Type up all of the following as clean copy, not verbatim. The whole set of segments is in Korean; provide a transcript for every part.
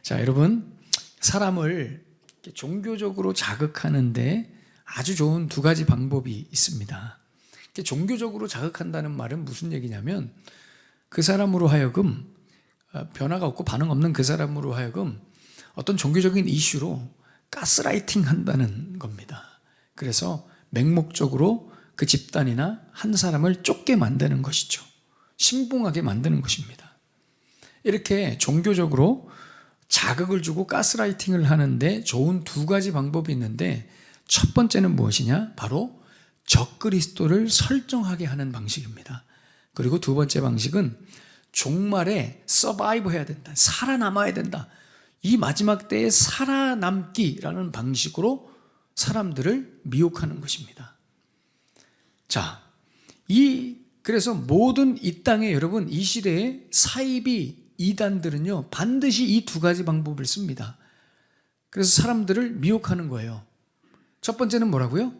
자, 여러분, 사람을 종교적으로 자극하는데 아주 좋은 두 가지 방법이 있습니다. 종교적으로 자극한다는 말은 무슨 얘기냐면 그 사람으로 하여금 변화가 없고 반응 없는 그 사람으로 하여금 어떤 종교적인 이슈로 가스라이팅 한다는 겁니다. 그래서 맹목적으로 그 집단이나 한 사람을 쫓게 만드는 것이죠. 신봉하게 만드는 것입니다. 이렇게 종교적으로 자극을 주고 가스라이팅을 하는데 좋은 두 가지 방법이 있는데, 첫 번째는 무엇이냐? 바로 적그리스도를 설정하게 하는 방식입니다. 그리고 두 번째 방식은 종말에 서바이브 해야 된다, 살아남아야 된다, 이 마지막 때에 살아남기라는 방식으로 사람들을 미혹하는 것입니다. 자, 그래서 모든 이 땅에, 여러분, 이 시대에 사이비 이단들은요 반드시 이 두 가지 방법을 씁니다. 그래서 사람들을 미혹하는 거예요. 첫 번째는 뭐라고요?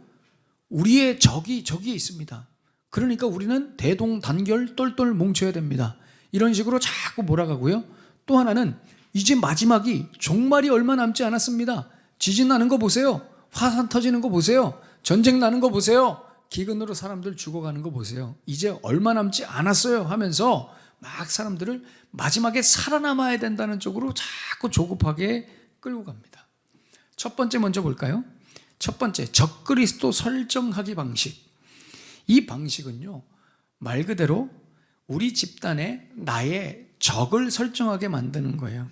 우리의 적이 저기에 있습니다. 그러니까 우리는 대동단결 똘똘 뭉쳐야 됩니다. 이런 식으로 자꾸 몰아가고요. 또 하나는 이제 마지막이, 종말이 얼마 남지 않았습니다. 지진 나는 거 보세요. 화산 터지는 거 보세요. 전쟁 나는 거 보세요. 기근으로 사람들 죽어가는 거 보세요. 이제 얼마 남지 않았어요 하면서 막 사람들을 마지막에 살아남아야 된다는 쪽으로 자꾸 조급하게 끌고 갑니다. 첫 번째 먼저 볼까요? 첫 번째, 적그리스도 설정하기 방식. 이 방식은요, 말 그대로 우리 집단에 나의 적을 설정하게 만드는 거예요.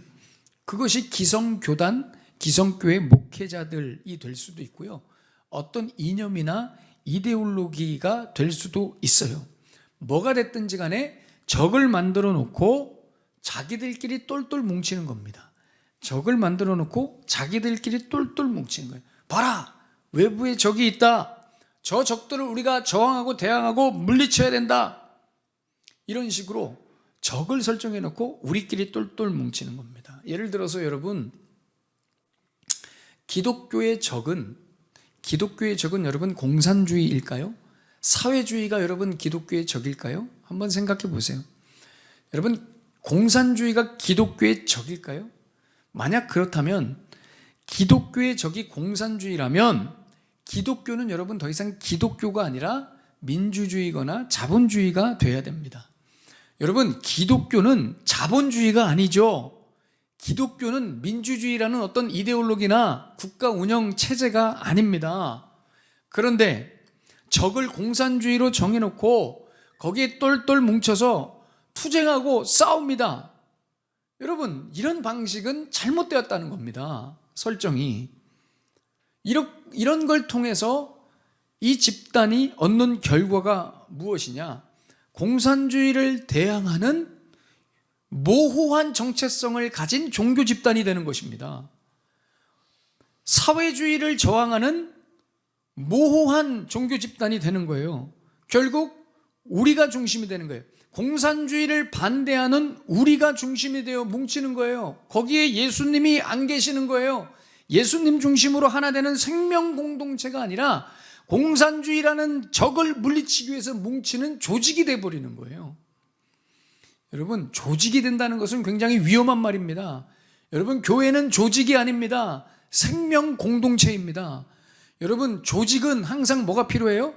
그것이 기성교단, 기성교회 목회자들이 될 수도 있고요, 어떤 이념이나 이데올로기가 될 수도 있어요. 뭐가 됐든지 간에 적을 만들어 놓고 자기들끼리 똘똘 뭉치는 겁니다. 적을 만들어 놓고 자기들끼리 똘똘 뭉치는 거예요. 봐라, 외부에 적이 있다. 저 적들을 우리가 저항하고 대항하고 물리쳐야 된다. 이런 식으로 적을 설정해 놓고 우리끼리 똘똘 뭉치는 겁니다. 예를 들어서 여러분, 기독교의 적은 여러분 공산주의일까요? 사회주의가 여러분 기독교의 적일까요? 한번 생각해 보세요. 여러분, 공산주의가 기독교의 적일까요? 만약 그렇다면, 기독교의 적이 공산주의라면 기독교는 여러분 더 이상 기독교가 아니라 민주주의거나 자본주의가 돼야 됩니다. 여러분, 기독교는 자본주의가 아니죠. 기독교는 민주주의라는 어떤 이데올로기나 국가 운영 체제가 아닙니다. 그런데 적을 공산주의로 정해놓고 거기에 똘똘 뭉쳐서 투쟁하고 싸웁니다. 여러분, 이런 방식은 잘못되었다는 겁니다. 설정이. 이런 걸 통해서 이 집단이 얻는 결과가 무엇이냐? 공산주의를 대항하는 모호한 정체성을 가진 종교 집단이 되는 것입니다. 사회주의를 저항하는 모호한 종교 집단이 되는 거예요. 결국 우리가 중심이 되는 거예요. 공산주의를 반대하는 우리가 중심이 되어 뭉치는 거예요. 거기에 예수님이 안 계시는 거예요. 예수님 중심으로 하나 되는 생명 공동체가 아니라 공산주의라는 적을 물리치기 위해서 뭉치는 조직이 되어버리는 거예요. 여러분, 조직이 된다는 것은 굉장히 위험한 말입니다. 여러분, 교회는 조직이 아닙니다. 생명 공동체입니다. 여러분, 조직은 항상 뭐가 필요해요?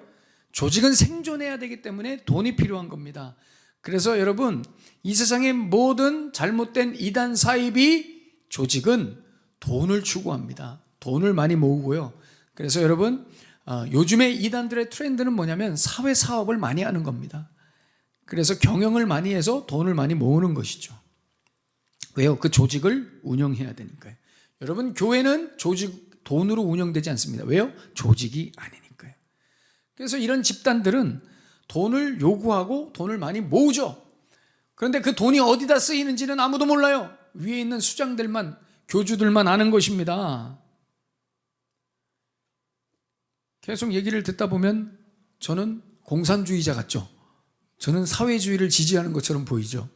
조직은 생존해야 되기 때문에 돈이 필요한 겁니다. 그래서 여러분, 이 세상의 모든 잘못된 이단 사이비 조직은 돈을 추구합니다. 돈을 많이 모으고요. 그래서 여러분, 요즘의 이단들의 트렌드는 뭐냐면 사회사업을 많이 하는 겁니다. 그래서 경영을 많이 해서 돈을 많이 모으는 것이죠. 왜요? 그 조직을 운영해야 되니까요. 여러분, 교회는 돈으로 운영되지 않습니다. 왜요? 조직이 아니니까요. 그래서 이런 집단들은 돈을 요구하고 돈을 많이 모으죠. 그런데 그 돈이 어디다 쓰이는지는 아무도 몰라요. 위에 있는 수장들만, 교주들만 아는 것입니다. 계속 얘기를 듣다 보면 저는 공산주의자 같죠? 저는 사회주의를 지지하는 것처럼 보이죠?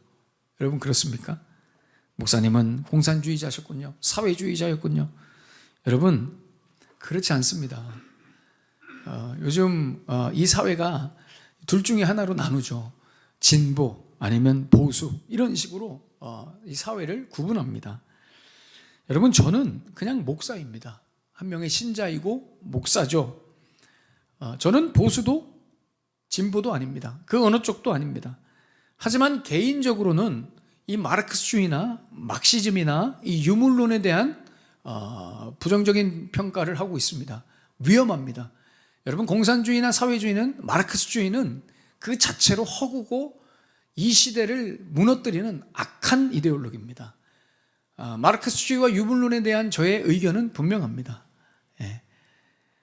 여러분, 그렇습니까? 목사님은 공산주의자셨군요. 사회주의자였군요. 여러분, 그렇지 않습니다. 요즘 이 사회가 둘 중에 하나로 나누죠. 진보 아니면 보수, 이런 식으로 이 사회를 구분합니다. 여러분, 저는 그냥 목사입니다. 한 명의 신자이고 목사죠. 저는 보수도 진보도 아닙니다. 그 어느 쪽도 아닙니다. 하지만 개인적으로는 이 마르크스주의나 막시즘이나 이 유물론에 대한 부정적인 평가를 하고 있습니다. 위험합니다. 여러분, 공산주의나 사회주의는, 마르크스주의는 그 자체로 허구고 이 시대를 무너뜨리는 악한 이데올로기입니다. 마르크스주의와 유물론에 대한 저의 의견은 분명합니다. 예.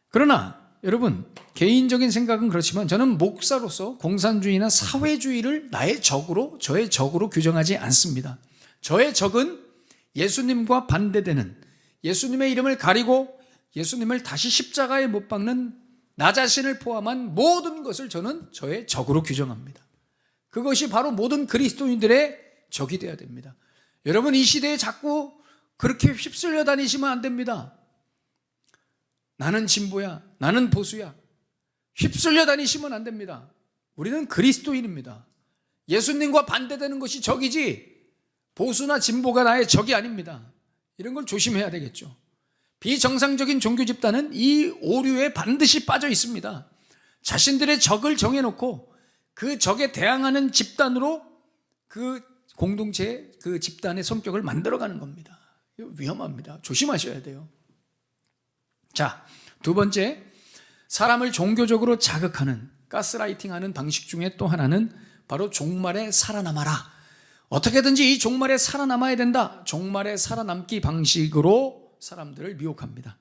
그러나 여러분, 개인적인 생각은 그렇지만 저는 목사로서 공산주의나 사회주의를 나의 적으로, 저의 적으로 규정하지 않습니다. 저의 적은 예수님과 반대되는, 예수님의 이름을 가리고 예수님을 다시 십자가에 못 박는 나 자신을 포함한 모든 것을 저는 저의 적으로 규정합니다. 그것이 바로 모든 그리스도인들의 적이 되어야 됩니다. 여러분, 이 시대에 자꾸 그렇게 휩쓸려 다니시면 안 됩니다. 나는 진보야, 나는 보수야, 휩쓸려 다니시면 안 됩니다. 우리는 그리스도인입니다. 예수님과 반대되는 것이 적이지 보수나 진보가 나의 적이 아닙니다. 이런 걸 조심해야 되겠죠. 비정상적인 종교 집단은 이 오류에 반드시 빠져 있습니다. 자신들의 적을 정해놓고 그 적에 대항하는 집단으로 그 공동체, 그 집단의 성격을 만들어가는 겁니다. 위험합니다. 조심하셔야 돼요. 자, 두 번째, 사람을 종교적으로 자극하는, 가스라이팅하는 방식 중에 또 하나는 바로 종말에 살아남아라. 어떻게든지 이 종말에 살아남아야 된다. 종말에 살아남기 방식으로 사람들을 미혹합니다.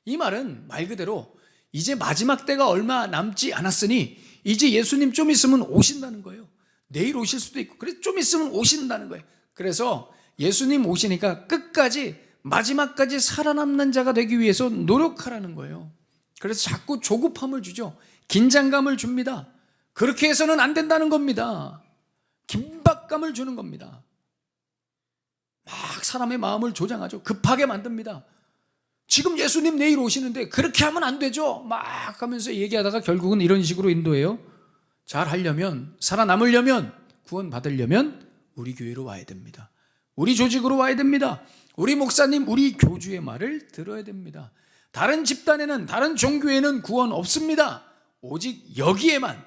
이 말은 말 그대로 이제 마지막 때가 얼마 남지 않았으니 이제 예수님 좀 있으면 오신다는 거예요. 내일 오실 수도 있고, 그래서 좀 있으면 오신다는 거예요. 그래서 예수님 오시니까 끝까지, 마지막까지 살아남는 자가 되기 위해서 노력하라는 거예요. 그래서 자꾸 조급함을 주죠. 긴장감을 줍니다. 그렇게 해서는 안 된다는 겁니다. 긴박감을 주는 겁니다. 막 사람의 마음을 조장하죠. 급하게 만듭니다. 지금 예수님 내일 오시는데 그렇게 하면 안 되죠. 막 하면서 얘기하다가 결국은 이런 식으로 인도해요. 잘 하려면, 살아남으려면, 구원 받으려면 우리 교회로 와야 됩니다. 우리 조직으로 와야 됩니다. 우리 목사님, 우리 교주의 말을 들어야 됩니다. 다른 집단에는, 다른 종교에는 구원 없습니다. 오직 여기에만,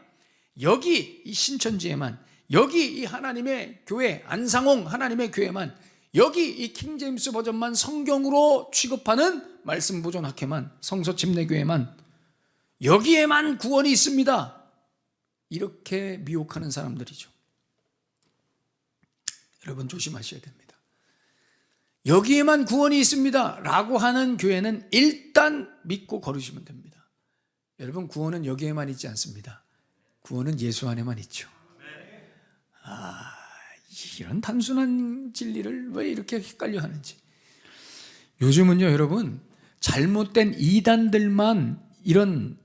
여기 이 신천지에만, 여기 이 하나님의 교회, 안상홍 하나님의 교회만, 여기 이 킹제임스 버전만 성경으로 취급하는 말씀 보존 학회만, 성서 침례교회만, 여기에만 구원이 있습니다. 이렇게 미혹하는 사람들이죠. 여러분, 조심하셔야 됩니다. 여기에만 구원이 있습니다 라고 하는 교회는 일단 믿고 걸으시면 됩니다. 여러분, 구원은 여기에만 있지 않습니다. 구원은 예수 안에만 있죠. 이런 단순한 진리를 왜 이렇게 헷갈려 하는지. 요즘은요, 여러분, 잘못된 이단들만 이런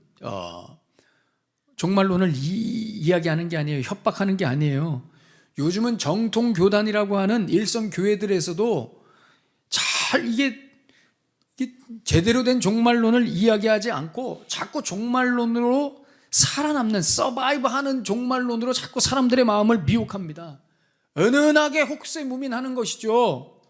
종말론을 이야기하는 게 아니에요. 협박하는 게 아니에요. 요즘은 정통교단이라고 하는 일선 교회들에서도 잘 이게 제대로 된 종말론을 이야기하지 않고 자꾸 종말론으로 살아남는, 서바이브하는 종말론으로 자꾸 사람들의 마음을 미혹합니다. 은은하게 혹세무민하는 것이죠.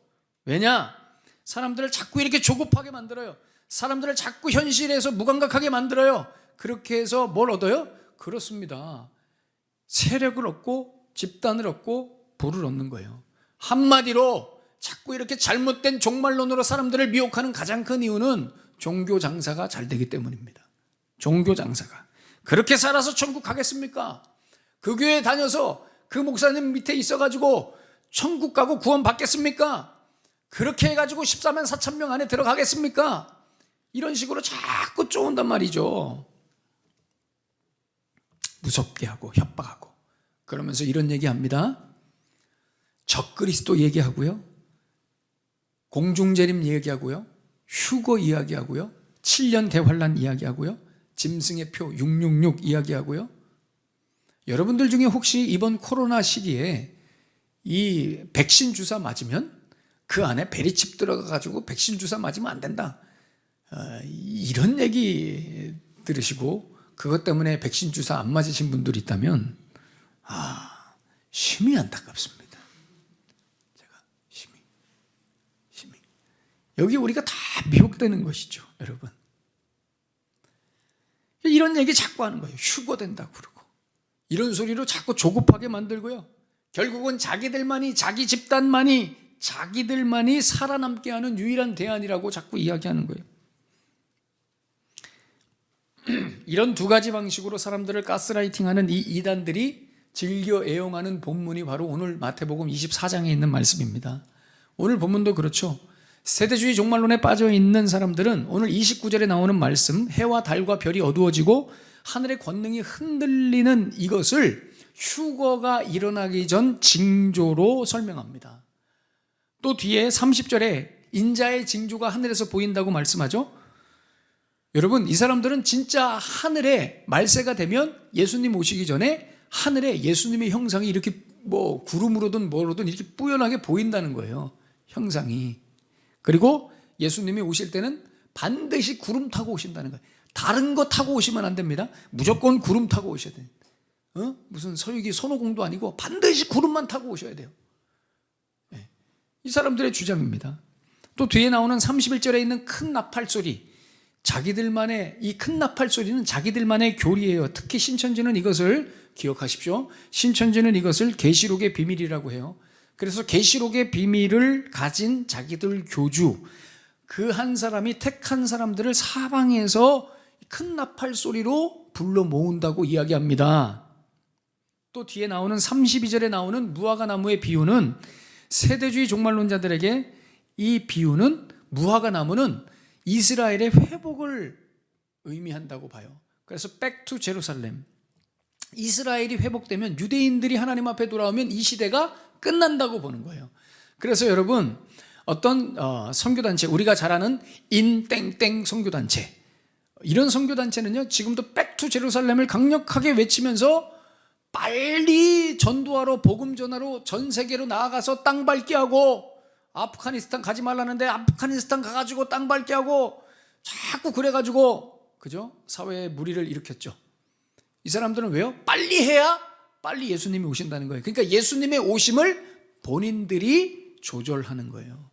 왜냐? 사람들을 자꾸 이렇게 조급하게 만들어요. 사람들을 자꾸 현실에서 무감각하게 만들어요. 그렇게 해서 뭘 얻어요? 그렇습니다. 세력을 얻고 집단을 얻고 부를 얻는 거예요. 한마디로 자꾸 이렇게 잘못된 종말론으로 사람들을 미혹하는 가장 큰 이유는 종교 장사가 잘 되기 때문입니다. 종교 장사가. 그렇게 살아서 천국 가겠습니까? 그 교회 다녀서 그 목사님 밑에 있어가지고 천국 가고 구원 받겠습니까? 그렇게 해가지고 14만 4천 명 안에 들어가겠습니까? 이런 식으로 자꾸 쪼은단 말이죠. 무섭게 하고 협박하고. 그러면서 이런 얘기합니다. 적그리스도 얘기하고요, 공중재림 얘기하고요, 휴거 이야기하고요, 7년 대환란 이야기하고요, 짐승의 표 666 이야기하고요. 여러분들 중에 혹시 이번 코로나 시기에 이 백신 주사 맞으면 그 안에 베리칩 들어가가지고 백신 주사 맞으면 안 된다, 이런 얘기 들으시고 그것 때문에 백신 주사 안 맞으신 분들이 있다면 심히 안타깝습니다. 제가 심히 여기 우리가 다 미혹되는 것이죠, 여러분. 이런 얘기 자꾸 하는 거예요. 휴거된다고 그러고 이런 소리로 자꾸 조급하게 만들고요. 결국은 자기들만이, 자기 집단만이, 자기들만이 살아남게 하는 유일한 대안이라고 자꾸 이야기하는 거예요. 이런 두 가지 방식으로 사람들을 가스라이팅하는 이 이단들이 즐겨 애용하는 본문이 바로 오늘 마태복음 24장에 있는 말씀입니다. 오늘 본문도 그렇죠. 세대주의 종말론에 빠져 있는 사람들은 오늘 29절에 나오는 말씀, 해와 달과 별이 어두워지고 하늘의 권능이 흔들리는 이것을 휴거가 일어나기 전 징조로 설명합니다. 또 뒤에 30절에 인자의 징조가 하늘에서 보인다고 말씀하죠. 여러분, 이 사람들은 진짜 하늘에 말세가 되면 예수님 오시기 전에 하늘에 예수님의 형상이 이렇게 뭐 구름으로든 뭐로든 이렇게 뿌연하게 보인다는 거예요, 형상이. 그리고 예수님이 오실 때는 반드시 구름 타고 오신다는 거예요. 다른 거 타고 오시면 안 됩니다. 무조건 구름 타고 오셔야 돼요. 무슨 서유기 손오공도 아니고 반드시 구름만 타고 오셔야 돼요. 네. 이 사람들의 주장입니다. 또 뒤에 나오는 31절에 있는 큰 나팔 소리, 자기들만의 이 큰 나팔 소리는 자기들만의 교리예요. 특히 신천지는 이것을 기억하십시오. 신천지는 이것을 계시록의 비밀이라고 해요. 그래서 계시록의 비밀을 가진 자기들 교주, 그 한 사람이 택한 사람들을 사방에서 큰 나팔 소리로 불러 모은다고 이야기합니다. 또 뒤에 나오는 32절에 나오는 무화과 나무의 비유는 세대주의 종말론자들에게 이 비유는 무화과 나무는 이스라엘의 회복을 의미한다고 봐요. 그래서 back to 제루살렘, 이스라엘이 회복되면, 유대인들이 하나님 앞에 돌아오면 이 시대가 끝난다고 보는 거예요. 그래서 여러분, 어떤 선교단체, 우리가 잘 아는 인땡땡 선교단체, 이런 선교단체는요 지금도 백투 제루살렘을 강력하게 외치면서 빨리 전도하러, 복음 전하러 전 세계로 나아가서 땅 밟게 하고, 아프가니스탄 가지 말라는데 아프가니스탄 가가지고 땅 밟게 하고, 자꾸 그래가지고 그죠? 사회에 무리를 일으켰죠. 이 사람들은 왜요? 빨리 해야 빨리 예수님이 오신다는 거예요. 그러니까 예수님의 오심을 본인들이 조절하는 거예요.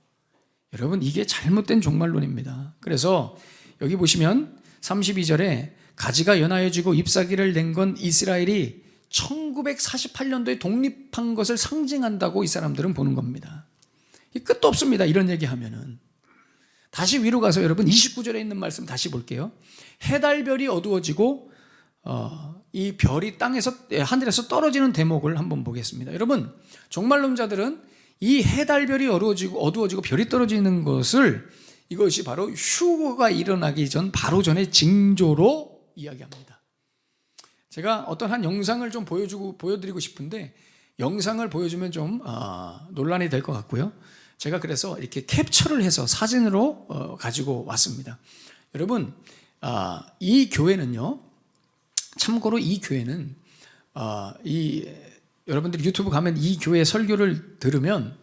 여러분, 이게 잘못된 종말론입니다. 그래서 여기 보시면 32절에 가지가 연하여지고 잎사귀를 낸 건 이스라엘이 1948년도에 독립한 것을 상징한다고 이 사람들은 보는 겁니다. 이 끝도 없습니다, 이런 얘기하면은. 다시 위로 가서 여러분 29절에 있는 말씀 다시 볼게요. 해달별이 어두워지고 이 별이 하늘에서 떨어지는 대목을 한번 보겠습니다. 여러분, 종말론자들은 이 해달별이 어두워지고 별이 떨어지는 것을, 이것이 바로 휴거가 일어나기 전 바로 전의 징조로 이야기합니다. 제가 어떤 한 영상을 좀 보여드리고 싶은데, 영상을 보여주면 좀 논란이 될 것 같고요. 제가 그래서 이렇게 캡처를 해서 사진으로 가지고 왔습니다. 여러분, 이 교회는요, 참고로 이 교회는 여러분들이 유튜브 가면 이 교회 설교를 들으면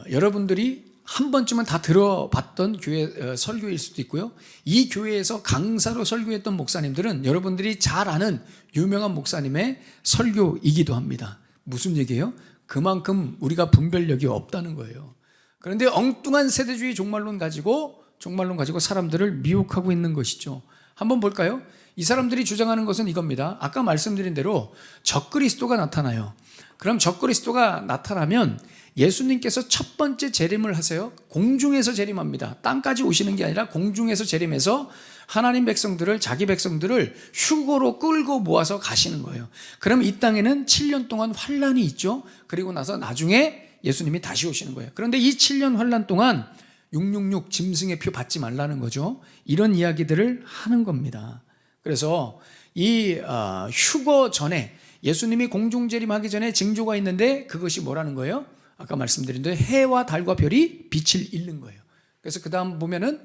여러분들이 한 번쯤은 다 들어봤던 교회 설교일 수도 있고요. 이 교회에서 강사로 설교했던 목사님들은 여러분들이 잘 아는 유명한 목사님의 설교이기도 합니다. 무슨 얘기예요? 그만큼 우리가 분별력이 없다는 거예요. 그런데 엉뚱한 세대주의 종말론 가지고 사람들을 미혹하고 있는 것이죠. 한번 볼까요? 이 사람들이 주장하는 것은 이겁니다. 아까 말씀드린 대로 적그리스도가 나타나요. 그럼 적그리스도가 나타나면 예수님께서 첫 번째 재림을 하세요. 공중에서 재림합니다. 땅까지 오시는 게 아니라 공중에서 재림해서 하나님 백성들을, 자기 백성들을 휴거로 끌고 모아서 가시는 거예요. 그럼 이 땅에는 7년 동안 환란이 있죠. 그리고 나서 나중에 예수님이 다시 오시는 거예요. 그런데 이 7년 환란 동안 666 짐승의 표 받지 말라는 거죠. 이런 이야기들을 하는 겁니다. 그래서 이 휴거 전에, 예수님이 공중재림하기 전에 징조가 있는데, 그것이 뭐라는 거예요? 아까 말씀드린 대로 해와 달과 별이 빛을 잃는 거예요. 그래서 그 다음 보면은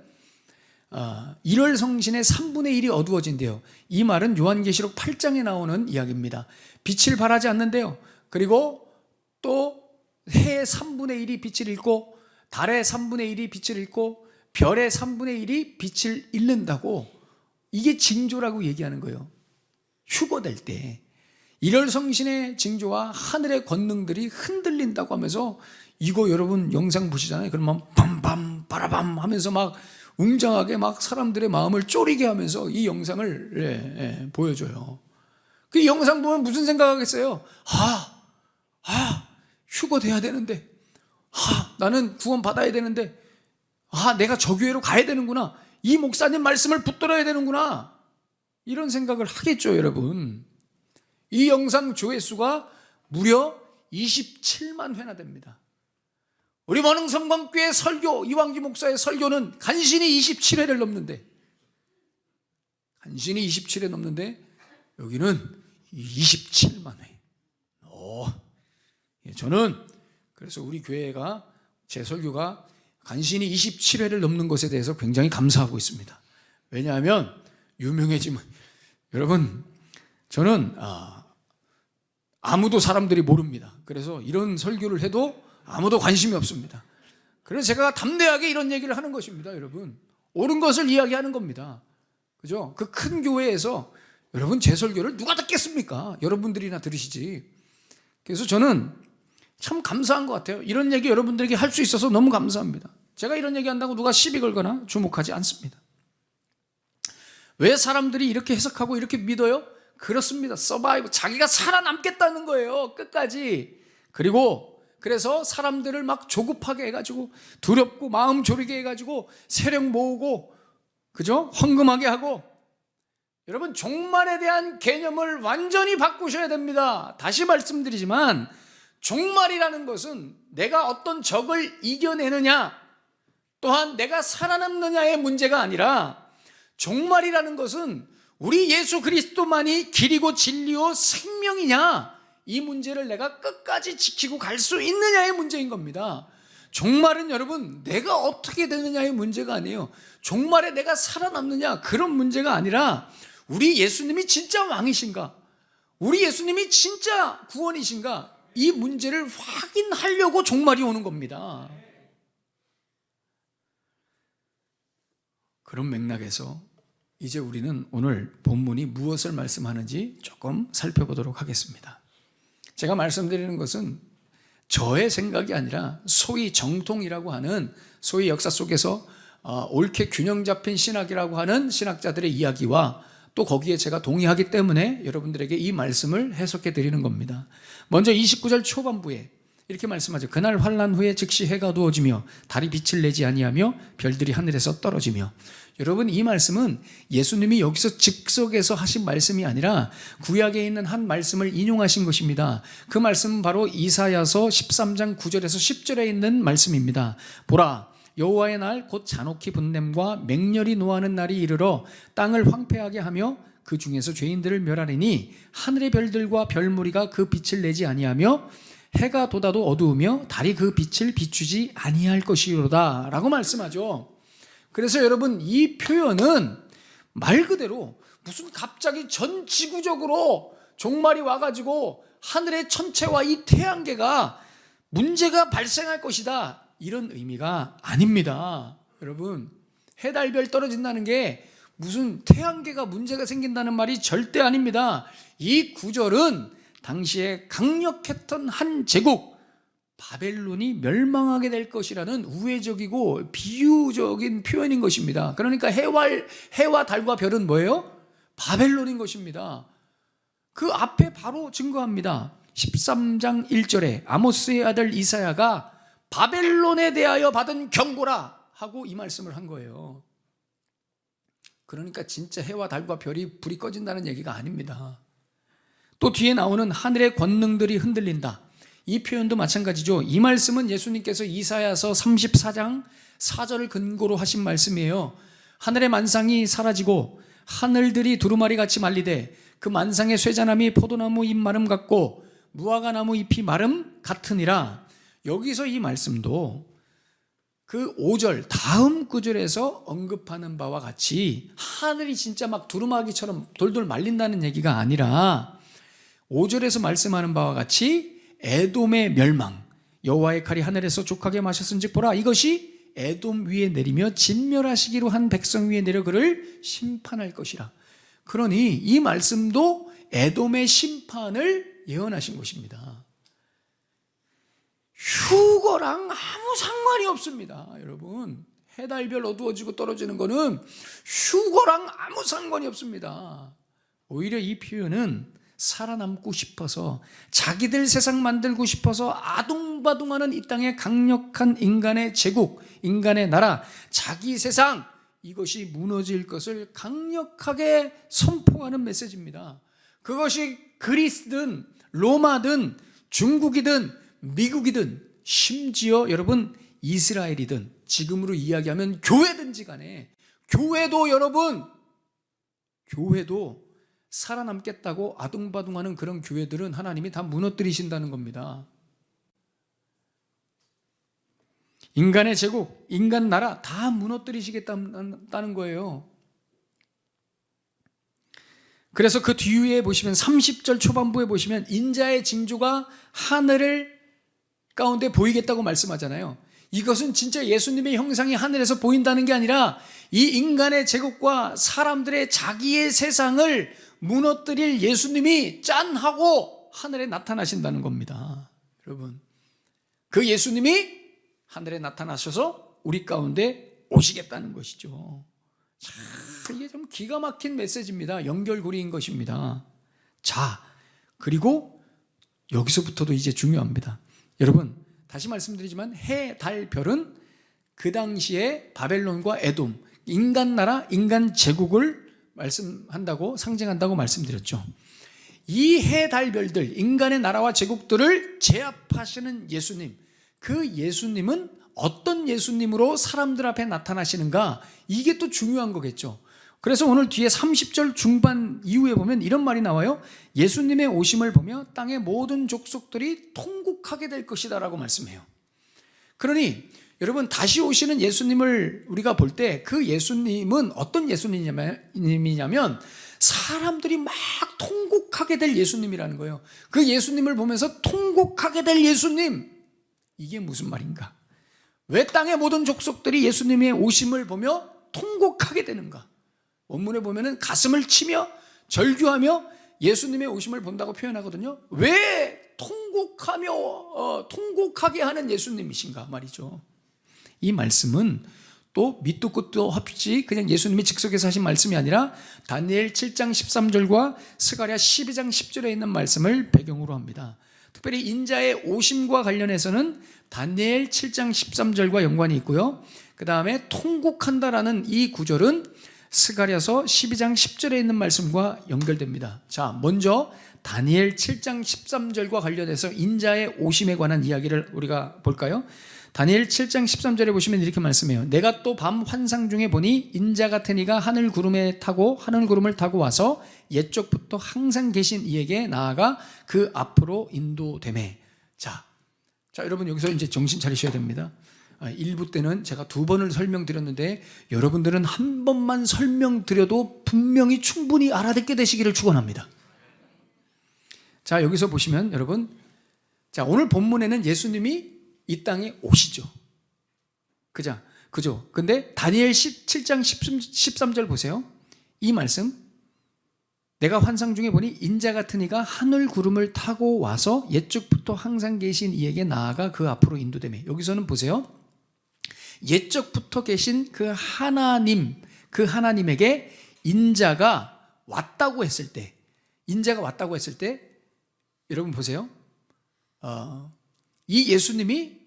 1월 성신의 3분의 1이 어두워진대요. 이 말은 요한계시록 8장에 나오는 이야기입니다. 빛을 발하지 않는데요. 그리고 또 해의 3분의 1이 빛을 잃고, 달의 3분의 1이 빛을 잃고, 별의 3분의 1이 빛을 잃는다고, 이게 징조라고 얘기하는 거예요. 휴거될 때 1월 성신의 징조와 하늘의 권능들이 흔들린다고 하면서, 이거 여러분 영상 보시잖아요. 그러면 빰빰 빠라밤 하면서 막 웅장하게 막 사람들의 마음을 쪼리게 하면서 이 영상을 보여줘요. 그 영상 보면 무슨 생각하겠어요? 휴거 돼야 되는데, 나는 구원 받아야 되는데, 내가 저 교회로 가야 되는구나, 이 목사님 말씀을 붙들어야 되는구나, 이런 생각을 하겠죠, 여러분. 이 영상 조회수가 무려 27만 회나 됩니다. 우리 원흥성광교회 설교, 이왕기 목사의 설교는 간신히 27회를 넘는데, 여기는 27만 회. 저는 그래서 우리 교회가, 제 설교가 간신히 27회를 넘는 것에 대해서 굉장히 감사하고 있습니다. 왜냐하면 유명해지면, 여러분, 저는 아무도 사람들이 모릅니다. 그래서 이런 설교를 해도 아무도 관심이 없습니다. 그래서 제가 담대하게 이런 얘기를 하는 것입니다. 여러분, 옳은 것을 이야기하는 겁니다. 그죠? 그 큰 교회에서 여러분, 제 설교를 누가 듣겠습니까? 여러분들이나 들으시지. 그래서 저는 참 감사한 것 같아요. 이런 얘기 여러분들에게 할 수 있어서 너무 감사합니다. 제가 이런 얘기 한다고 누가 시비 걸거나 주목하지 않습니다. 왜 사람들이 이렇게 해석하고 이렇게 믿어요? 그렇습니다. 서바이브, 자기가 살아남겠다는 거예요, 끝까지. 그래서 사람들을 막 조급하게 해가지고, 두렵고 마음 졸이게 해가지고 세력 모으고, 그죠? 헌금하게 하고. 여러분, 종말에 대한 개념을 완전히 바꾸셔야 됩니다. 다시 말씀드리지만, 종말이라는 것은 내가 어떤 적을 이겨내느냐, 또한 내가 살아남느냐의 문제가 아니라, 종말이라는 것은 우리 예수 그리스도만이 길이고 진리요 생명이냐, 이 문제를 내가 끝까지 지키고 갈 수 있느냐의 문제인 겁니다. 종말은 여러분, 내가 어떻게 되느냐의 문제가 아니에요. 종말에 내가 살아남느냐, 그런 문제가 아니라, 우리 예수님이 진짜 왕이신가, 우리 예수님이 진짜 구원이신가, 이 문제를 확인하려고 종말이 오는 겁니다. 그런 맥락에서 이제 우리는 오늘 본문이 무엇을 말씀하는지 조금 살펴보도록 하겠습니다. 제가 말씀드리는 것은 저의 생각이 아니라 소위 정통이라고 하는, 소위 역사 속에서 옳게 균형 잡힌 신학이라고 하는 신학자들의 이야기와 또 거기에 제가 동의하기 때문에 여러분들에게 이 말씀을 해석해 드리는 겁니다. 먼저 29절 초반부에 이렇게 말씀하죠. 그날 환난 후에 즉시 해가 어두워지며 달이 빛을 내지 아니하며 별들이 하늘에서 떨어지며. 여러분, 이 말씀은 예수님이 여기서 즉석에서 하신 말씀이 아니라 구약에 있는 한 말씀을 인용하신 것입니다. 그 말씀은 바로 이사야서 13장 9절에서 10절에 있는 말씀입니다. 보라, 여호와의 날 곧 잔혹히 분냄과 맹렬히 노하는 날이 이르러 땅을 황폐하게 하며 그 중에서 죄인들을 멸하리니 하늘의 별들과 별무리가 그 빛을 내지 아니하며 해가 돋아도 어두우며 달이 그 빛을 비추지 아니할 것이로다 라고 말씀하죠. 그래서 여러분, 이 표현은 말 그대로 무슨 갑자기 전 지구적으로 종말이 와가지고 하늘의 천체와 이 태양계가 문제가 발생할 것이다, 이런 의미가 아닙니다. 여러분, 해, 달, 별 떨어진다는 게 무슨 태양계가 문제가 생긴다는 말이 절대 아닙니다. 이 구절은 당시에 강력했던 한 제국 바벨론이 멸망하게 될 것이라는 우회적이고 비유적인 표현인 것입니다. 그러니까 해와 달과 별은 뭐예요? 바벨론인 것입니다. 그 앞에 바로 증거합니다. 13장 1절에 아모스의 아들 이사야가 바벨론에 대하여 받은 경고라 하고 이 말씀을 한 거예요. 그러니까 진짜 해와 달과 별이 불이 꺼진다는 얘기가 아닙니다. 또 뒤에 나오는 하늘의 권능들이 흔들린다, 이 표현도 마찬가지죠. 이 말씀은 예수님께서 이사야서 34장 4절을 근거로 하신 말씀이에요. 하늘의 만상이 사라지고 하늘들이 두루마리 같이 말리되 그 만상의 쇠자나무 포도나무 잎 마름 같고 무화과나무 잎이 마름 같으니라. 여기서 이 말씀도 그 5절 다음 구절에서 언급하는 바와 같이 하늘이 진짜 막 두루마기처럼 돌돌 말린다는 얘기가 아니라 5절에서 말씀하는 바와 같이 에돔의 멸망, 여호와의 칼이 하늘에서 족하게 마셨은즉 보라, 이것이 에돔 위에 내리며 진멸하시기로 한 백성 위에 내려 그를 심판할 것이라. 그러니 이 말씀도 에돔의 심판을 예언하신 것입니다. 휴거랑 아무 상관이 없습니다. 여러분, 해달별 어두워지고 떨어지는 거는 휴거랑 아무 상관이 없습니다. 오히려 이 표현은 살아남고 싶어서, 자기들 세상 만들고 싶어서 아둥바둥하는 이 땅의 강력한 인간의 제국, 인간의 나라, 자기 세상, 이것이 무너질 것을 강력하게 선포하는 메시지입니다. 그것이 그리스든 로마든 중국이든 미국이든 심지어 여러분 이스라엘이든, 지금으로 이야기하면 교회든지 간에, 교회도 여러분, 교회도 살아남겠다고 아둥바둥하는 그런 교회들은 하나님이 다 무너뜨리신다는 겁니다. 인간의 제국, 인간 나라 다 무너뜨리시겠다는 거예요. 그래서 그 뒤에 보시면 30절 초반부에 보시면 인자의 징조가 하늘을 가운데 보이겠다고 말씀하잖아요. 이것은 진짜 예수님의 형상이 하늘에서 보인다는 게 아니라 이 인간의 제국과 사람들의 자기의 세상을 무너뜨릴 예수님이 짠 하고 하늘에 나타나신다는 겁니다. 여러분, 그 예수님이 하늘에 나타나셔서 우리 가운데 오시겠다는 것이죠. 자, 이게 좀 기가 막힌 메시지입니다. 연결고리인 것입니다. 자, 그리고 여기서부터도 이제 중요합니다. 여러분, 다시 말씀드리지만 해, 달, 별은 그 당시에 바벨론과 에돔, 인간 나라, 인간 제국을 말씀한다고, 상징한다고 말씀드렸죠. 이 해, 달, 별들, 인간의 나라와 제국들을 제압하시는 예수님, 그 예수님은 어떤 예수님으로 사람들 앞에 나타나시는가, 이게 또 중요한 거겠죠. 그래서 오늘 뒤에 30절 중반 이후에 보면 이런 말이 나와요. 예수님의 오심을 보며 땅의 모든 족속들이 통곡하게 될 것이다 라고 말씀해요. 그러니 여러분, 다시 오시는 예수님을 우리가 볼 때 그 예수님은 어떤 예수님이냐면 사람들이 막 통곡하게 될 예수님이라는 거예요. 그 예수님을 보면서 통곡하게 될 예수님, 이게 무슨 말인가? 왜 땅의 모든 족속들이 예수님의 오심을 보며 통곡하게 되는가? 원문에 보면은 가슴을 치며 절규하며 예수님의 오심을 본다고 표현하거든요. 왜 통곡하게 하는 예수님이신가 말이죠. 이 말씀은 또 밑도 끝도 없이 그냥 예수님이 즉석에서 하신 말씀이 아니라 다니엘 7장 13절과 스가랴 12장 10절에 있는 말씀을 배경으로 합니다. 특별히 인자의 오심과 관련해서는 다니엘 7장 13절과 연관이 있고요. 그 다음에 통곡한다라는 이 구절은 스가랴서 12장 10절에 있는 말씀과 연결됩니다. 자, 먼저 다니엘 7장 13절과 관련해서 인자의 오심에 관한 이야기를 우리가 볼까요? 다니엘 7장 13절에 보시면 이렇게 말씀해요. 내가 또 밤 환상 중에 보니 인자 같은 이가 하늘 구름을 타고 와서 옛적부터 항상 계신 이에게 나아가 그 앞으로 인도되매. 자, 여러분 여기서 이제 정신 차리셔야 됩니다. 1부 때는 제가 2번을 설명드렸는데 여러분들은 한 번만 설명드려도 분명히 충분히 알아듣게 되시기를 축원합니다. 자, 여기서 보시면 여러분, 자, 오늘 본문에는 예수님이 이 땅에 오시죠. 그죠? 근데 다니엘 7장 13절 보세요. 이 말씀, 내가 환상 중에 보니 인자 같은 이가 하늘 구름을 타고 와서 옛적부터 항상 계신 이에게 나아가 그 앞으로 인도되매. 여기서는 보세요. 옛적부터 계신 그 하나님에게 인자가 왔다고 했을 때, 여러분 보세요. 이 예수님이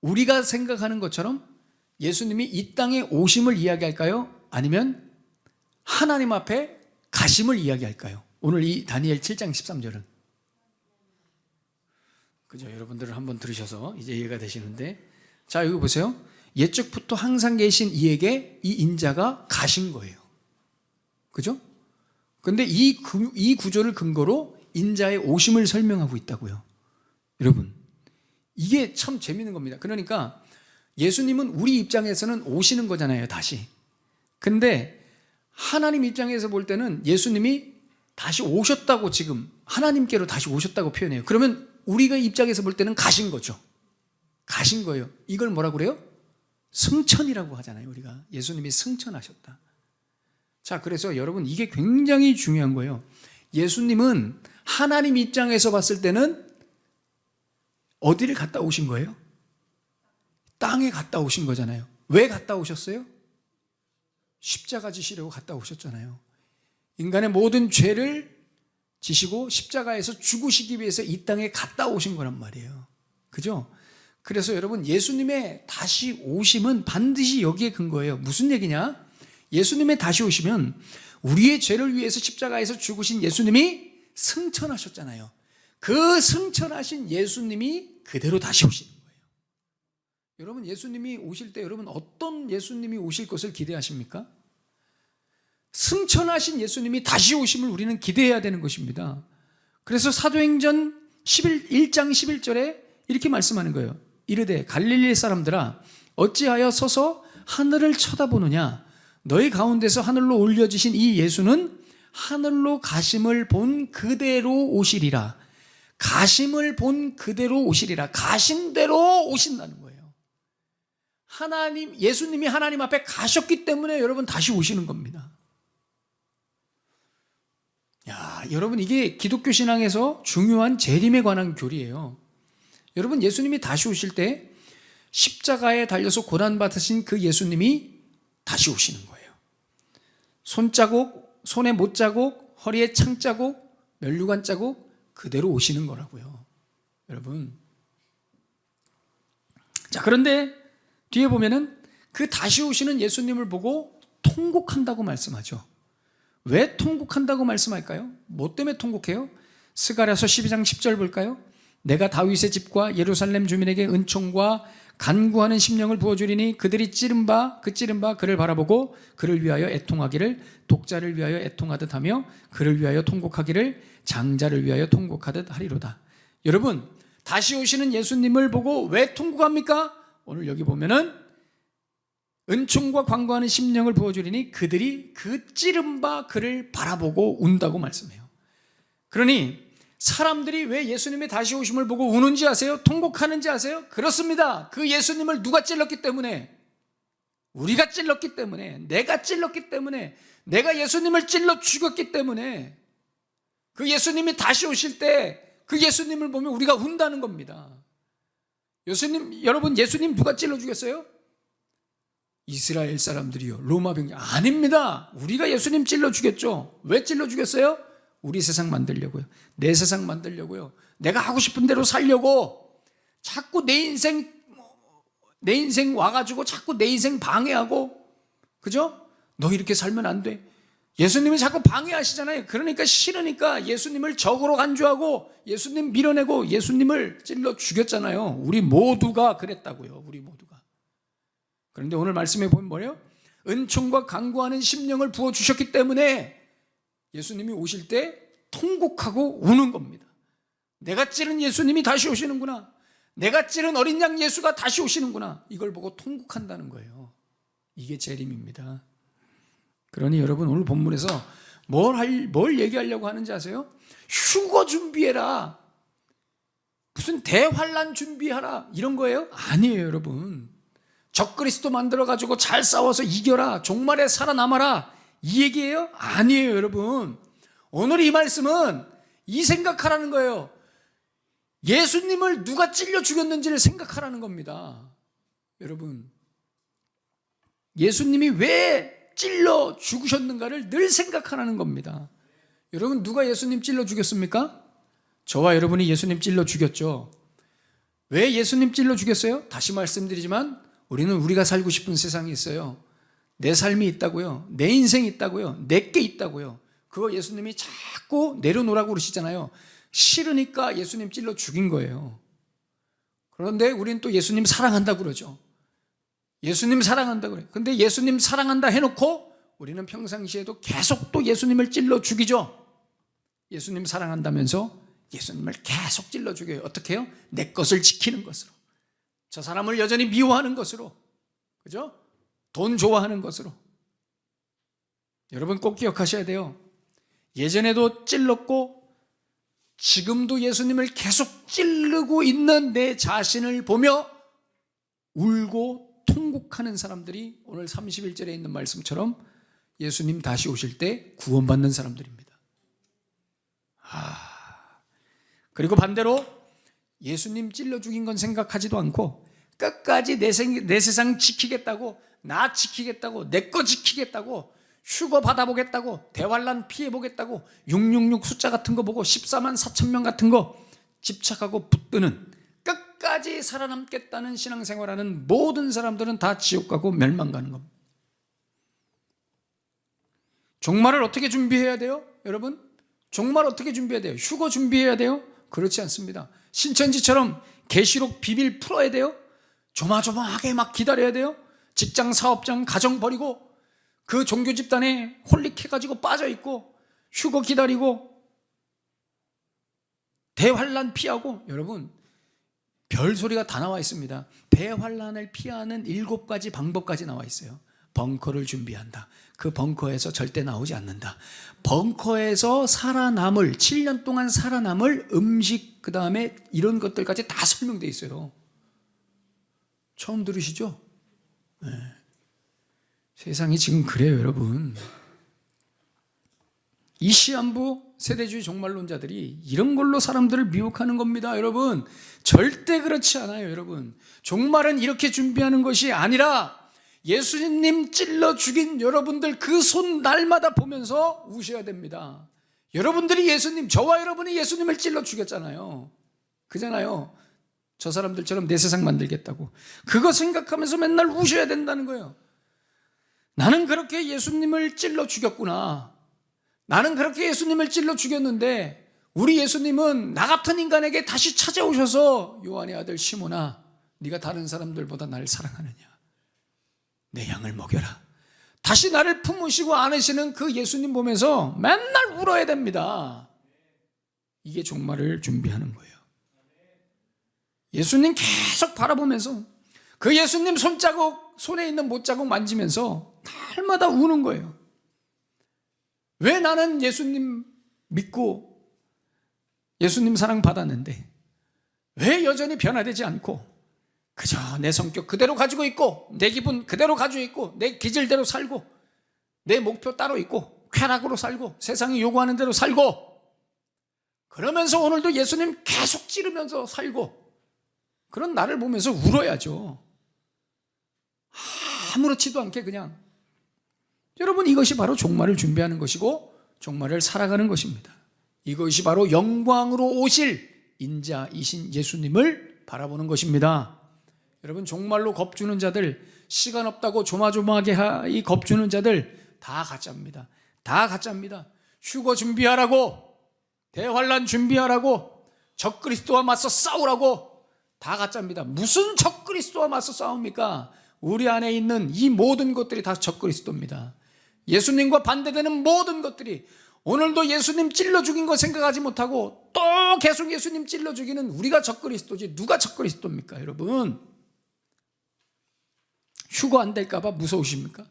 우리가 생각하는 것처럼 예수님이 이 땅에 오심을 이야기할까요? 아니면 하나님 앞에 가심을 이야기할까요? 오늘 이 다니엘 7장 13절은. 그죠? 여러분들은 한번 들으셔서 이제 이해가 되시는데, 자, 여기 보세요. 옛적부터 항상 계신 이에게 이 인자가 가신 거예요. 그죠? 근데 이 구조를 근거로 인자의 오심을 설명하고 있다고요. 여러분, 이게 참 재밌는 겁니다. 그러니까 예수님은 우리 입장에서는 오시는 거잖아요, 다시. 근데 하나님 입장에서 볼 때는 예수님이 다시 오셨다고, 지금 하나님께로 다시 오셨다고 표현해요. 그러면 우리가 입장에서 볼 때는 가신 거죠. 가신 거예요. 이걸 뭐라고 그래요? 승천이라고 하잖아요, 우리가. 예수님이 승천하셨다. 자, 그래서 여러분, 이게 굉장히 중요한 거예요. 예수님은 하나님 입장에서 봤을 때는 어디를 갔다 오신 거예요? 땅에 갔다 오신 거잖아요. 왜 갔다 오셨어요? 십자가 지시려고 갔다 오셨잖아요. 인간의 모든 죄를 지시고 십자가에서 죽으시기 위해서 이 땅에 갔다 오신 거란 말이에요. 그죠? 그래서 여러분, 예수님의 다시 오심은 반드시 여기에 근거예요. 무슨 얘기냐? 예수님의 다시 오시면 우리의 죄를 위해서 십자가에서 죽으신 예수님이 승천하셨잖아요. 그 승천하신 예수님이 그대로 다시 오시는 거예요. 여러분, 예수님이 오실 때 여러분 어떤 예수님이 오실 것을 기대하십니까? 승천하신 예수님이 다시 오심을 우리는 기대해야 되는 것입니다. 그래서 사도행전 1장 11절에 이렇게 말씀하는 거예요. 이르되 갈릴리 사람들아 어찌하여 서서 하늘을 쳐다보느냐? 너희 가운데서 하늘로 올려지신 이 예수는 하늘로 가심을 본 그대로 오시리라. 가심을 본 그대로 오시리라. 가신 대로 오신다는 거예요. 예수님이 하나님 앞에 가셨기 때문에 여러분 다시 오시는 겁니다. 야, 여러분, 이게 기독교 신앙에서 중요한 재림에 관한 교리예요. 여러분, 예수님이 다시 오실 때 십자가에 달려서 고난받으신 그 예수님이 다시 오시는 거예요. 손자국, 손에 못자국, 허리에 창자국, 면류관 자국 그대로 오시는 거라고요. 여러분. 자, 그런데 뒤에 보면은 그 다시 오시는 예수님을 보고 통곡한다고 말씀하죠. 왜 통곡한다고 말씀할까요? 뭐 때문에 통곡해요? 스가랴서 12장 10절 볼까요? 내가 다윗의 집과 예루살렘 주민에게 은총과 간구하는 심령을 부어주리니 그들이 찌른 바 그를 바라보고 그를 위하여 애통하기를 독자를 위하여 애통하듯 하며 그를 위하여 통곡하기를 장자를 위하여 통곡하듯 하리로다. 여러분, 다시 오시는 예수님을 보고 왜 통곡합니까? 오늘 여기 보면은 은총과 관고하는 심령을 부어주리니 그들이 그 찌른 바 그를 바라보고 운다고 말씀해요. 그러니 사람들이 왜 예수님의 다시 오심을 보고 우는지 아세요? 통곡하는지 아세요? 그렇습니다. 그 예수님을 누가 찔렀기 때문에, 우리가 찔렀기 때문에, 내가 찔렀기 때문에, 내가 예수님을 찔러 죽였기 때문에 그 예수님이 다시 오실 때 그 예수님을 보면 우리가 운다는 겁니다. 여러분, 예수님 누가 찔러 죽였어요? 이스라엘 사람들이요. 로마 병력. 아닙니다. 우리가 예수님 찔러 죽였죠. 왜 찔러 죽였어요? 우리 세상 만들려고요. 내 세상 만들려고요. 내가 하고 싶은 대로 살려고 자꾸 내 인생 와가지고 자꾸 내 인생 방해하고, 그죠? 너 이렇게 살면 안 돼. 예수님이 자꾸 방해하시잖아요. 그러니까 싫으니까 예수님을 적으로 간주하고 예수님 밀어내고 예수님을 찔러 죽였잖아요. 우리 모두가 그랬다고요. 우리 모두가. 그런데 오늘 말씀에 보면 뭐예요? 은총과 간구하는 심령을 부어주셨기 때문에 예수님이 오실 때 통곡하고 우는 겁니다. 내가 찌른 예수님이 다시 오시는구나. 내가 찌른 어린 양 예수가 다시 오시는구나. 이걸 보고 통곡한다는 거예요. 이게 재림입니다. 그러니 여러분, 오늘 본문에서 뭘 얘기하려고 하는지 아세요? 휴거 준비해라. 무슨 대환란 준비하라. 이런 거예요? 아니에요, 여러분. 적그리스도 만들어가지고 잘 싸워서 이겨라. 종말에 살아남아라. 이 얘기예요? 아니에요, 여러분. 오늘 이 말씀은 이 생각하라는 거예요. 예수님을 누가 찔러 죽였는지를 생각하라는 겁니다. 여러분, 예수님이 왜 찔러 죽으셨는가를 늘 생각하라는 겁니다. 여러분, 누가 예수님 찔러 죽였습니까? 저와 여러분이 예수님 찔러 죽였죠. 왜 예수님 찔러 죽였어요? 다시 말씀드리지만 우리는 우리가 살고 싶은 세상이 있어요. 내 삶이 있다고요. 내 인생이 있다고요. 내게 있다고요. 그거 예수님이 자꾸 내려놓으라고 그러시잖아요. 싫으니까 예수님 찔러 죽인 거예요. 그런데 우리는 또 예수님 사랑한다고 그러죠. 예수님 사랑한다고 그래요. 근데 예수님 사랑한다 해놓고 우리는 평상시에도 계속 또 예수님을 찔러 죽이죠. 예수님 사랑한다면서 예수님을 계속 찔러 죽여요. 어떻게 해요? 내 것을 지키는 것으로. 저 사람을 여전히 미워하는 것으로. 그죠? 돈 좋아하는 것으로. 여러분 꼭 기억하셔야 돼요. 예전에도 찔렀고 지금도 예수님을 계속 찌르고 있는 내 자신을 보며 울고 통곡하는 사람들이 오늘 31절에 있는 말씀처럼 예수님 다시 오실 때 구원받는 사람들입니다. 그리고 반대로 예수님 찔러 죽인 건 생각하지도 않고 끝까지 내 세상 지키겠다고, 나 지키겠다고, 내 거 지키겠다고, 휴거 받아보겠다고, 대환란 피해보겠다고, 666 숫자 같은 거 보고 14만 4천 명 같은 거 집착하고 붙드는, 끝까지 살아남겠다는 신앙생활하는 모든 사람들은 다 지옥 가고 멸망 가는 겁니다. 종말을 어떻게 준비해야 돼요? 여러분, 종말 어떻게 준비해야 돼요? 휴거 준비해야 돼요? 그렇지 않습니다. 신천지처럼 계시록 비밀 풀어야 돼요? 조마조마하게 막 기다려야 돼요? 직장, 사업장, 가정 버리고 그 종교 집단에 홀릭해가지고 빠져있고 휴거 기다리고 대환란 피하고. 여러분, 별소리가 다 나와 있습니다. 대환란을 피하는 7가지 방법까지 나와 있어요. 벙커를 준비한다. 그 벙커에서 절대 나오지 않는다. 벙커에서 살아남을, 7년 동안 살아남을 음식, 그 다음에 이런 것들까지 다 설명되어 있어요. 처음 들으시죠? 네. 세상이 지금 그래요, 여러분. 이 시한부 세대주의 종말론자들이 이런 걸로 사람들을 미혹하는 겁니다, 여러분. 절대 그렇지 않아요, 여러분. 종말은 이렇게 준비하는 것이 아니라 예수님 찔러 죽인 여러분들 그 손 날마다 보면서 우셔야 됩니다. 여러분들이 저와 여러분이 예수님을 찔러 죽였잖아요. 그잖아요. 저 사람들처럼 내 세상 만들겠다고. 그거 생각하면서 맨날 우셔야 된다는 거예요. 나는 그렇게 예수님을 찔러 죽였구나. 나는 그렇게 예수님을 찔러 죽였는데 우리 예수님은 나 같은 인간에게 다시 찾아오셔서 요한의 아들 시몬아, 네가 다른 사람들보다 나를 사랑하느냐? 내 양을 먹여라. 다시 나를 품으시고 안으시는 그 예수님 보면서 맨날 울어야 됩니다. 이게 종말을 준비하는 거예요. 예수님 계속 바라보면서 그 예수님 손자국, 손에 있는 못자국 만지면서 날마다 우는 거예요. 왜 나는 예수님 믿고 예수님 사랑 받았는데 왜 여전히 변화되지 않고 그저 내 성격 그대로 가지고 있고 내 기분 그대로 가지고 있고 내 기질대로 살고 내 목표 따로 있고 쾌락으로 살고 세상이 요구하는 대로 살고 그러면서 오늘도 예수님 계속 찌르면서 살고 그런 나를 보면서 울어야죠. 아무렇지도 않게 그냥. 여러분, 이것이 바로 종말을 준비하는 것이고 종말을 살아가는 것입니다. 이것이 바로 영광으로 오실 인자이신 예수님을 바라보는 것입니다. 여러분, 종말로 겁주는 자들, 시간 없다고 조마조마하게 이 겁주는 자들 다 가짜입니다. 다 가짜입니다. 휴거 준비하라고, 대환란 준비하라고, 적그리스도와 맞서 싸우라고 다 가짜입니다. 무슨 적그리스도와 맞서 싸웁니까? 우리 안에 있는 이 모든 것들이 다 적그리스도입니다. 예수님과 반대되는 모든 것들이, 오늘도 예수님 찔러 죽인 거 생각하지 못하고 또 계속 예수님 찔러 죽이는 우리가 적그리스도지 누가 적그리스도입니까? 여러분, 휴거 안 될까봐 무서우십니까?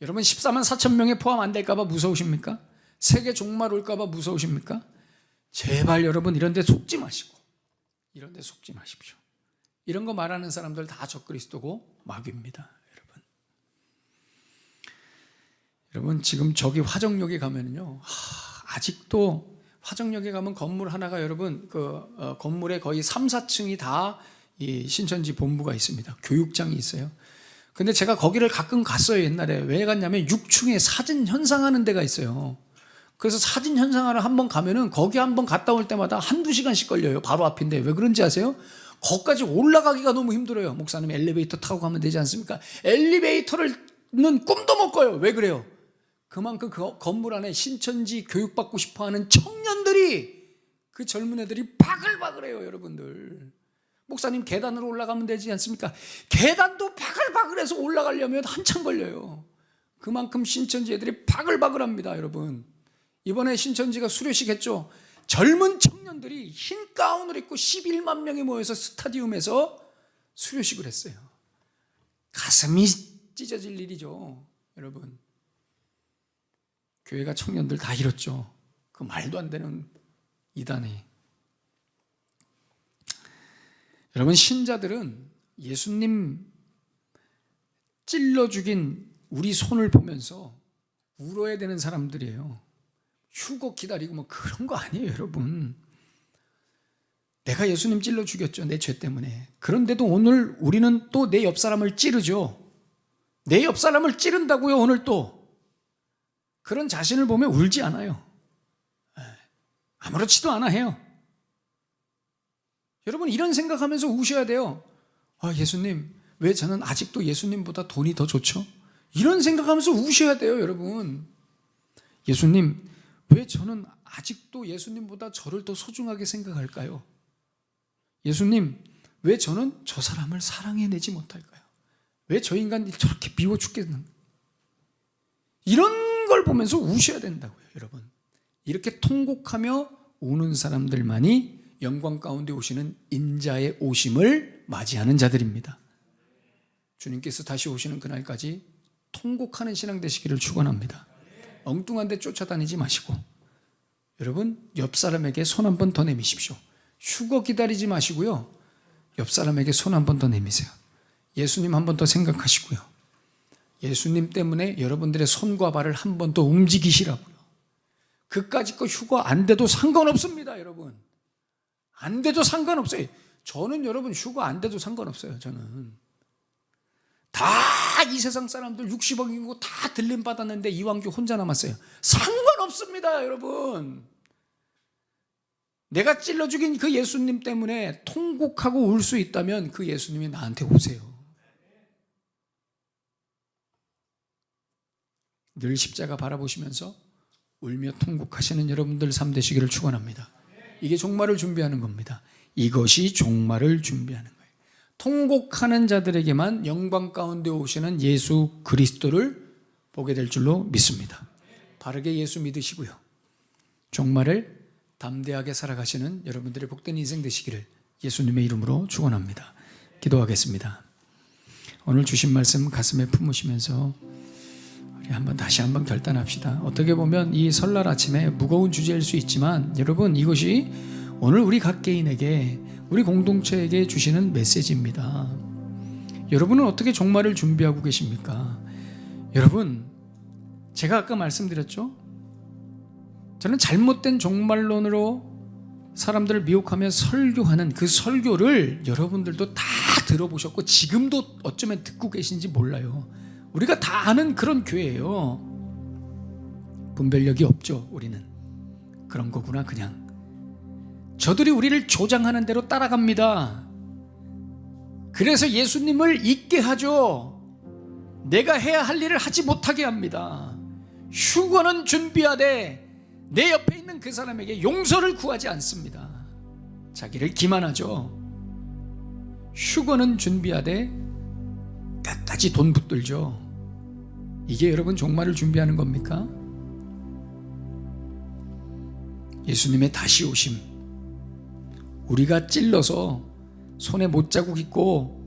여러분, 14만 4천 명에 포함 안 될까봐 무서우십니까? 세계 종말 올까봐 무서우십니까? 제발 여러분, 이런 데 속지 마시고, 이런 데 속지 마십시오. 이런 거 말하는 사람들 다 적그리스도고 마귀입니다. 여러분, 지금 저기 화정역에 가면요, 아직도 화정역에 가면 건물 하나가, 여러분, 건물에 거의 3, 4층이 다 이 신천지 본부가 있습니다. 교육장이 있어요. 근데 제가 거기를 가끔 갔어요, 옛날에. 왜 갔냐면 6층에 사진 현상하는 데가 있어요. 그래서 사진 현상하러 한번 가면은 거기 한번 갔다 올 때마다 1-2시간씩 걸려요. 바로 앞인데. 왜 그런지 아세요? 거기까지 올라가기가 너무 힘들어요. 목사님, 엘리베이터 타고 가면 되지 않습니까? 엘리베이터는 꿈도 못 꿔요. 왜 그래요? 그만큼 그 건물 안에 신천지 교육받고 싶어하는 청년들이, 그 젊은 애들이 바글바글해요, 여러분들. 목사님, 계단으로 올라가면 되지 않습니까? 계단도 바글바글해서 올라가려면 한참 걸려요. 그만큼 신천지 애들이 바글바글합니다, 여러분. 이번에 신천지가 수료식 했죠. 젊은 청년들이 흰 가운을 입고 11만 명이 모여서 스타디움에서 수료식을 했어요. 가슴이 찢어질 일이죠, 여러분. 교회가 청년들 다 잃었죠. 그 말도 안 되는 이단에. 여러분, 신자들은 예수님 찔러 죽인 우리 손을 보면서 울어야 되는 사람들이에요. 휴거 기다리고 뭐 그런 거 아니에요, 여러분. 내가 예수님 찔러 죽였죠. 내 죄 때문에. 그런데도 오늘 우리는 또 내 옆 사람을 찌르죠. 내 옆 사람을 찌른다고요. 오늘 또. 그런 자신을 보면 울지 않아요. 아무렇지도 않아 해요. 여러분 이런 생각하면서 우셔야 돼요. 예수님, 왜 저는 아직도 예수님보다 돈이 더 좋죠? 이런 생각하면서 우셔야 돼요, 여러분. 예수님, 왜 저는 아직도 예수님보다 저를 더 소중하게 생각할까요? 예수님, 왜 저는 저 사람을 사랑해내지 못할까요? 왜 저 인간이 저렇게 미워 죽겠는가? 이런 걸 보면서 우셔야 된다고요, 여러분. 이렇게 통곡하며 우는 사람들만이 영광 가운데 오시는 인자의 오심을 맞이하는 자들입니다. 주님께서 다시 오시는 그날까지 통곡하는 신앙 되시기를 축원합니다. 엉뚱한 데 쫓아다니지 마시고 여러분 옆 사람에게 손 한 번 더 내미십시오. 휴거 기다리지 마시고요. 옆 사람에게 손 한 번 더 내미세요. 예수님 한 번 더 생각하시고요. 예수님 때문에 여러분들의 손과 발을 한 번 더 움직이시라고요. 그까짓 거 휴거 안 돼도 상관없습니다, 여러분. 안 돼도 상관없어요. 저는 여러분 휴거 안 돼도 상관없어요. 저는 다 이 세상 사람들 60억 인구 다 들림 받았는데 이왕규 혼자 남았어요. 상관없습니다, 여러분. 내가 찔러 죽인 그 예수님 때문에 통곡하고 울 수 있다면 그 예수님이 나한테 오세요. 늘 십자가 바라보시면서 울며 통곡하시는 여러분들 삶 되시기를 축원합니다. 이게 종말을 준비하는 겁니다. 이것이 종말을 준비하는 거예요. 통곡하는 자들에게만 영광 가운데 오시는 예수 그리스도를 보게 될 줄로 믿습니다. 바르게 예수 믿으시고요. 종말을 담대하게 살아가시는 여러분들의 복된 인생 되시기를 예수님의 이름으로 축원합니다. 기도하겠습니다. 오늘 주신 말씀 가슴에 품으시면서 우리 다시 한번 결단합시다. 어떻게 보면 이 설날 아침에 무거운 주제일 수 있지만 여러분 이것이 오늘 우리 각 개인에게 우리 공동체에게 주시는 메시지입니다. 여러분은 어떻게 종말을 준비하고 계십니까? 여러분 제가 아까 말씀드렸죠? 저는 잘못된 종말론으로 사람들을 미혹하며 설교하는 그 설교를 여러분들도 다 들어보셨고 지금도 어쩌면 듣고 계신지 몰라요. 우리가 다 아는 그런 교회예요. 분별력이 없죠. 우리는 그런 거구나. 그냥 저들이 우리를 조장하는 대로 따라갑니다. 그래서 예수님을 잊게 하죠. 내가 해야 할 일을 하지 못하게 합니다. 휴거는 준비하되 내 옆에 있는 그 사람에게 용서를 구하지 않습니다. 자기를 기만하죠. 휴거는 준비하되 끝까지 돈 붙들죠. 이게 여러분 종말을 준비하는 겁니까? 예수님의 다시 오심, 우리가 찔러서 손에 못자국 있고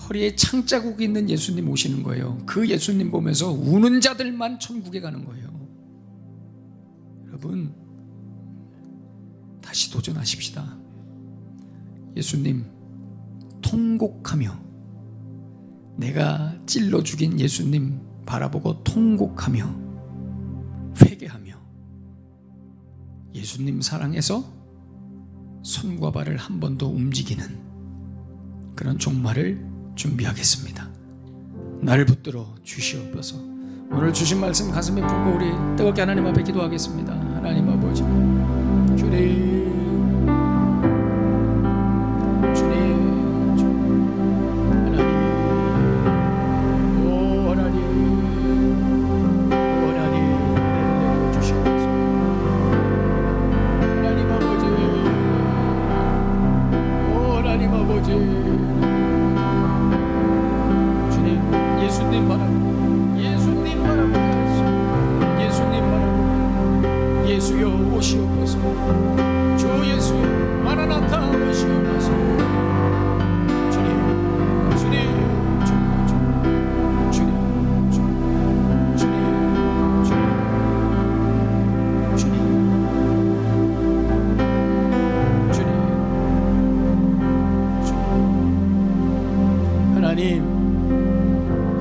허리에 창자국 있는 예수님 오시는 거예요. 그 예수님 보면서 우는 자들만 천국에 가는 거예요. 여러분 다시 도전하십시다. 예수님 통곡하며, 내가 찔러 죽인 예수님 바라보고 통곡하며 회개하며 예수님 사랑해서 손과 발을 한 번 더 움직이는 그런 종말을 준비하겠습니다. 나를 붙들어 주시옵소서. 오늘 주신 말씀 가슴에 품고 우리 뜨겁게 하나님 앞에 기도하겠습니다. 하나님 아버지, 주님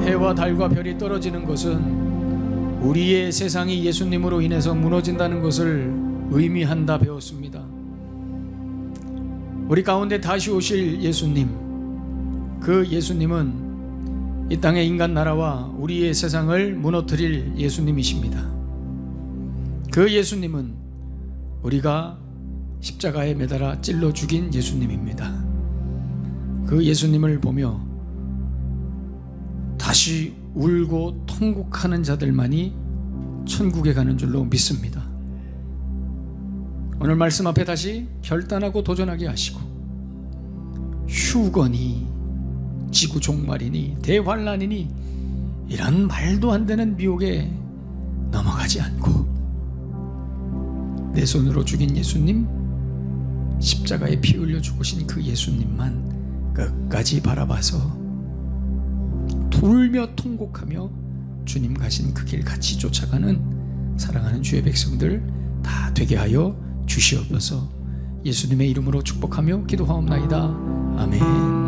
해와 달과 별이 떨어지는 것은 우리의 세상이 예수님으로 인해서 무너진다는 것을 의미한다 배웠습니다. 우리 가운데 다시 오실 예수님, 그 예수님은 이 땅의 인간 나라와 우리의 세상을 무너뜨릴 예수님이십니다. 그 예수님은 우리가 십자가에 매달아 찔러 죽인 예수님입니다. 그 예수님을 보며 다시 울고 통곡하는 자들만이 천국에 가는 줄로 믿습니다. 오늘 말씀 앞에 다시 결단하고 도전하게 하시고, 휴거니 지구 종말이니 대환란이니 이런 말도 안 되는 미혹에 넘어가지 않고 내 손으로 죽인 예수님, 십자가에 피 흘려 죽으신 그 예수님만 끝까지 바라봐서 울며 통곡하며 주님 가신 그 길 같이 쫓아가는 사랑하는 주의 백성들 다 되게 하여 주시옵소서. 예수님의 이름으로 축복하며 기도하옵나이다. 아멘.